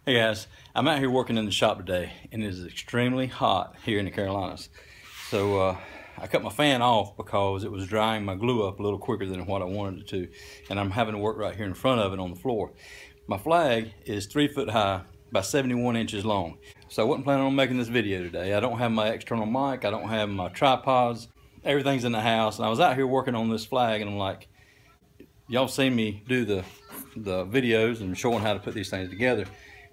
Hey guys, I'm out here working in the shop today and it is extremely hot here in the Carolinas. So I cut my fan off because it was drying my glue up a little quicker than what I wanted it to. And I'm having to work right here in front of it on the floor. My flag is 3 foot high by 71 inches long. So I wasn't planning on making this video today. I don't have my external mic, I don't have my tripods, everything's in the house. And I was out here working on this flag and I'm like, y'all seen me do the videos and showing how to put these things together.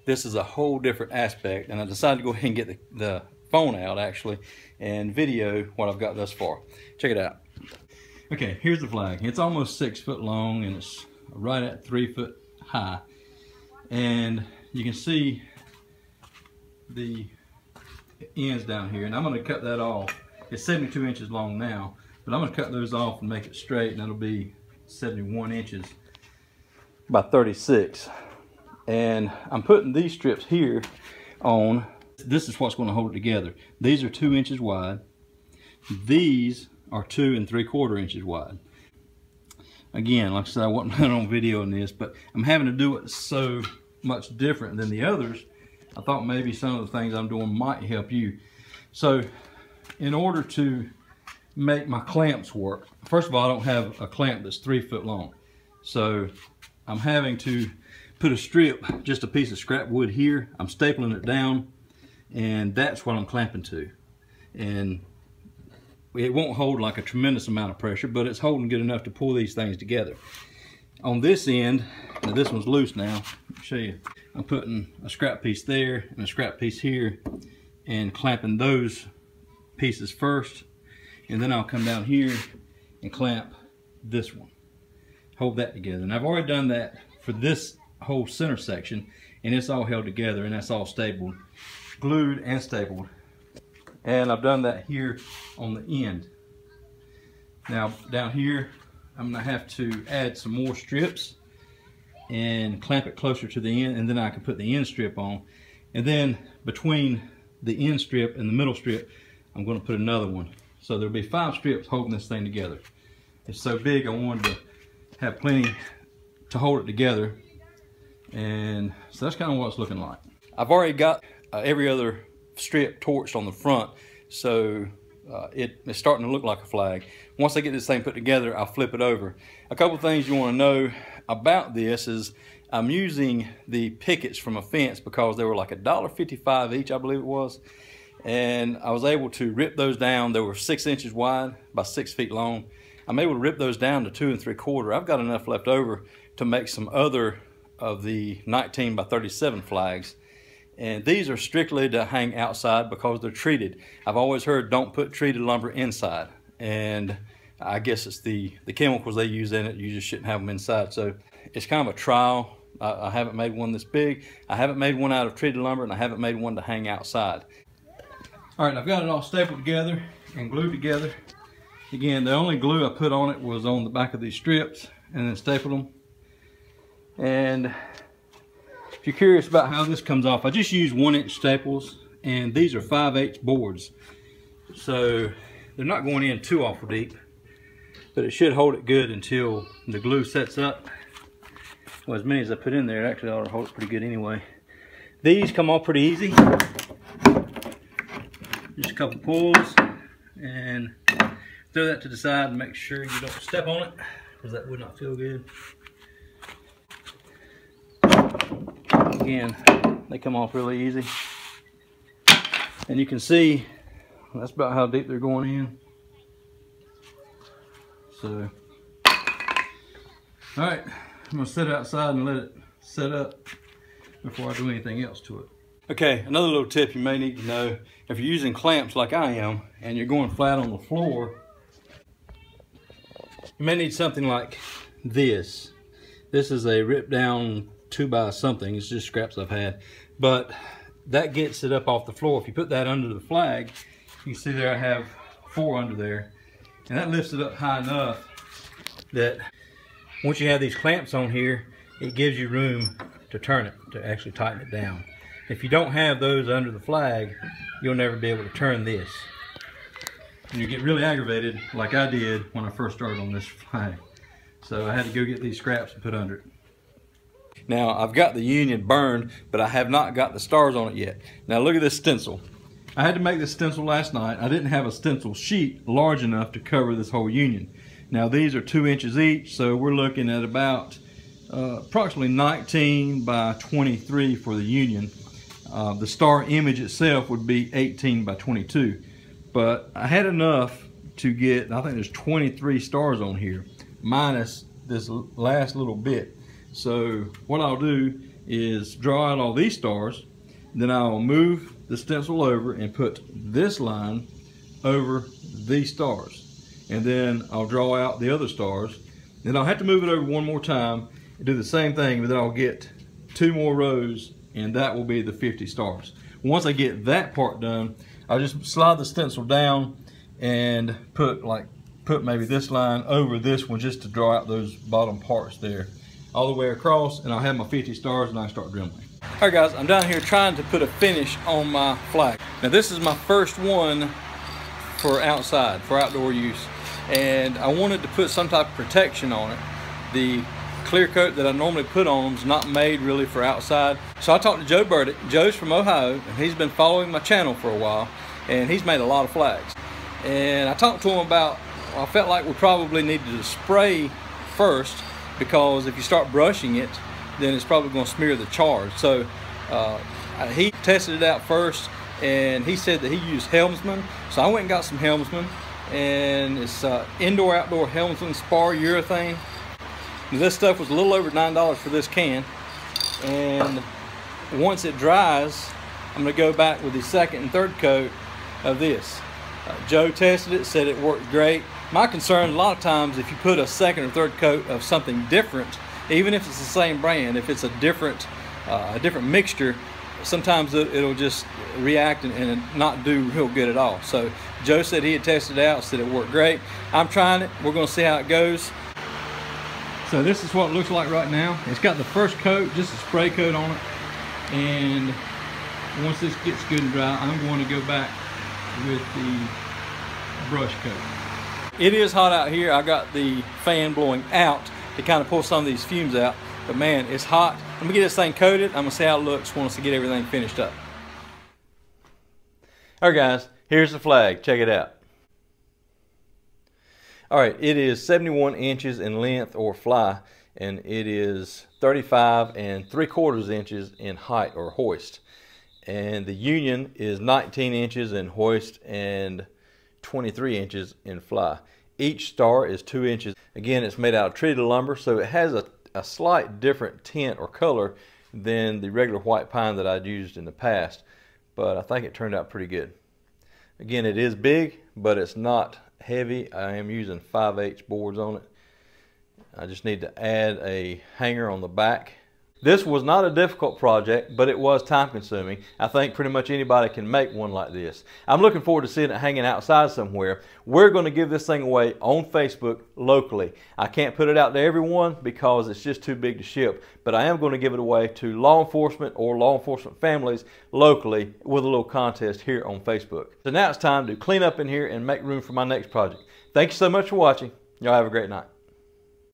This is a whole different aspect, and I decided to go ahead and get the phone out actually and video what I've got thus far. Check it out. Okay, here's the flag. It's almost 6 foot long and it's right at 3 foot high. And you can see the ends down here, and I'm going to cut that off. It's 72 inches long now, but I'm going to cut those off and make it straight, and that'll be 71 inches by 36. And I'm putting these strips here on. This is what's going to hold it together. These are 2 inches wide. These are 2 3/4 inches wide. Again, like I said, I wasn't planning on videoing this, but I'm having to do it so much different than the others. I thought maybe some of the things I'm doing might help you. So in order to make my clamps work, first of all, I don't have a clamp that's 3 foot long. So I'm having to put a strip, just a piece of scrap wood here. I'm stapling it down, and that's what I'm clamping to. And it won't hold like a tremendous amount of pressure, but it's holding good enough to pull these things together. On this end, now this one's loose now, I'll show you. I'm putting a scrap piece there and a scrap piece here and clamping those pieces first, and then I'll come down here and clamp this one. Hold that together. And I've already done that for this whole center section, and it's all held together, and that's all stapled, glued and stapled. And I've done that here on the end. Now down here I'm gonna have to add some more strips and clamp it closer to the end, and then I can put the end strip on. And then between the end strip and the middle strip, I'm going to put another one. So there'll be 5 strips holding this thing together. It's so big I wanted to have plenty to hold it together. And so that's kind of what it's looking like. I've already got every other strip torched on the front, so it's starting to look like a flag. Once I get this thing put together, I'll flip it over. A couple things you want to know about this is I'm using the pickets from a fence because they were like $1.55 each, I believe it was. And I was able to rip those down. They were 6 inches wide by 6 feet long. I'm able to rip those down to 2 3/4. I've got enough left over to make some other of the 19 by 37 flags. And these are strictly to hang outside because they're treated. I've always heard don't put treated lumber inside. And I guess it's the chemicals they use in it, you just shouldn't have them inside. So it's kind of a trial. I haven't made one this big. I haven't made one out of treated lumber, and I haven't made one to hang outside. All right, I've got it all stapled together and glued together. Again, the only glue I put on it was on the back of these strips and then stapled them. And if you're curious about how this comes off, I just use 1-inch staples, and these are 5/8 boards. So they're not going in too awful deep, but it should hold it good until the glue sets up. Well, as many as I put in there, actually ought to hold it pretty good anyway. These come off pretty easy. Just a couple pulls, and throw that to the side and make sure you don't step on it, because that would not feel good. Again, they come off really easy. And you can see that's about how deep they're going in. So, all right, I'm gonna set it outside and let it set up before I do anything else to it. Okay, another little tip you may need to know, if you're using clamps like I am and you're going flat on the floor, you may need something like this. This is a ripped down 2 by something, it's just scraps I've had, but that gets it up off the floor. If you put that under the flag, you can see there I have 4 under there, and that lifts it up high enough that once you have these clamps on here, it gives you room to turn it, to actually tighten it down. If you don't have those under the flag, you'll never be able to turn this. And you get really aggravated like I did when I first started on this flag. So I had to go get these scraps and put under it. Now I've got the union burned, but I have not got the stars on it yet. Now look at this stencil. I had to make this stencil last night. I didn't have a stencil sheet large enough to cover this whole union. Now these are 2 inches each, so we're looking at about approximately 19 by 23 for the union. The star image itself would be 18 by 22. But I had enough to get, I think there's 23 stars on here, minus this last little bit. So what I'll do is draw out all these stars, then I'll move the stencil over and put this line over these stars. And then I'll draw out the other stars. Then I'll have to move it over one more time and do the same thing, but then I'll get 2 more rows, and that will be the 50 stars. Once I get that part done, I'll just slide the stencil down and put maybe this line over this one just to draw out those bottom parts there all the way across, and I'll have my 50 stars and I start drilling. Alright guys, I'm down here trying to put a finish on my flag. Now this is my first one for outside, for outdoor use, and I wanted to put some type of protection on it. The clear coat that I normally put on them is not made really for outside. So I talked to Joe Burdick. Joe's from Ohio, and he's been following my channel for a while, and he's made a lot of flags. And I talked to him about, I felt like we probably needed to spray first, because if you start brushing it, then it's probably going to smear the charge. So he tested it out first, and he said that he used Helmsman. So I went and got some Helmsman, and it's indoor-outdoor Helmsman Spar Urethane. This stuff was a little over $9 for this can, and once it dries, I'm going to go back with the second and third coat of this. Joe tested it, said it worked great. My concern, a lot of times, if you put a second or third coat of something different, even if it's the same brand, if it's a different mixture, sometimes it'll just react and not do real good at all. So Joe said he had tested it out, said it worked great. I'm trying it. We're going to see how it goes. So this is what it looks like right now. It's got the first coat, just a spray coat on it. And once this gets good and dry, I'm going to go back with the brush coat. It is hot out here. I got the fan blowing out to kind of pull some of these fumes out. But man, it's hot. Let me get this thing coated. I'm going to see how it looks once I get everything finished up. Alright guys, here's the flag. Check it out. Alright, it is 71 inches in length or fly, and it is 35 3/4 inches in height or hoist. And the union is 19 inches in hoist and 23 inches in fly. Each star is 2 inches. Again, it's made out of treated lumber, so it has a slight different tint or color than the regular white pine that I'd used in the past, but I think it turned out pretty good. Again, it is big, but it's not heavy. I am using 5/8 boards on it. I just need to add a hanger on the back. This was not a difficult project, but it was time consuming. I think pretty much anybody can make one like this. I'm looking forward to seeing it hanging outside somewhere. We're going to give this thing away on Facebook locally. I can't put it out to everyone because it's just too big to ship, but I am going to give it away to law enforcement or law enforcement families locally with a little contest here on Facebook. So now it's time to clean up in here and make room for my next project. Thank you so much for watching. Y'all have a great night.